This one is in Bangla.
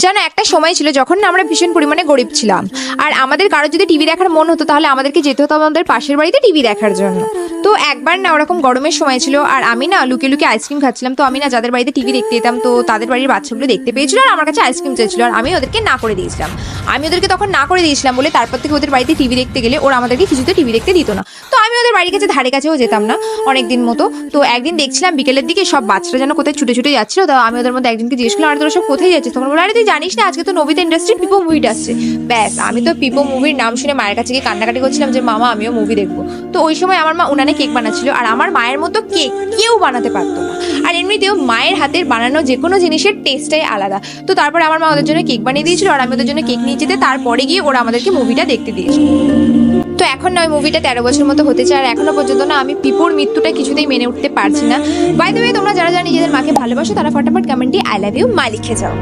জানো, একটা সময় ছিল যখন না আমরা ভীষণ পরিমাণে গরিব ছিলাম, আর আমাদের কারো যদি টিভি দেখার মন হতো তাহলে আমাদেরকে যেতে হতো আমাদের পাশের বাড়িতে টিভি দেখার জন্য। তো একবার না ওরকম গরমের সময় ছিল, আর আমি না লুকিয়ে লুকিয়ে আইসক্রিম খাচ্ছিলাম। তো আমি না যাদের বাড়িতে টিভি দেখতে যেতাম, তো তাদের বাড়ির বাচ্চাগুলো দেখতে পেয়েছিল আর আমার কাছে আইসক্রিম চেয়েছিল, আর আমি ওদেরকে না করে দিয়েছিলাম। আমি ওদেরকে তখন না করে দিয়েছিলাম বলে তারপর থেকে ওদের বাড়িতে টিভি দেখতে গেলে ওরা আমাদেরকে কিছুতে টিভি দেখতে দিত না। তো আমি ওদের বাড়ির কাছে ধারে কাছেও যেতাম না অনেকদিন মতো। তো একদিন দেখছিলাম বিকেলের দিকে সব বাচ্চারা যেন কোথায় ছুটে ছুটে যাচ্ছিল। তো আমি ওদের মধ্যে একজনকে জিজ্ঞেস করলাম, আর তোরা সব কোথায় যাচ্ছিস? তখন বলে, আরে তুই জানিস না আজকে তো নবিতা ইন্ডাস্ট্রির পিপো মুভিটা আসছে। ব্যাস, আমি তো পিপো মুভির নাম শুনে মায়ের কাছে গিয়ে কান্নাকাটি করছিলাম যে মামা আমিও মুভি দেখবো। তো ওই সময় আমার মা উনানে কেক বানাচ্ছিল, আর আমার মায়ের মতো কেক কেউ বানাতে পারতো না। আর এমনিতেও মায়ের হাতের বানানো যে কোনো জিনিসের টেস্টটাই আলাদা। তো তারপরে আমার মা ওদের জন্য কেক বানিয়ে দিয়েছিল, আর আমি ওদের জন্য কেক নিয়ে যেতে তারপরে গিয়ে ওরা আমাদেরকে মুভিটা দেখতে দিয়েছিল। তো এখন না ওই মুভিটা 13 বছর মতো হতে চায়, আর এখনো পর্যন্ত না আমি পিপোর মৃত্যুটা কিছুতেই মেনে উঠতে পারছি না। বাই দ্য ওয়ে, তোমরা যারা যারা নিজেদের মাকে ভালোবাসো তারা ফটাফট কমেন্টে আই লাভ ইউ মা লিখে যাও।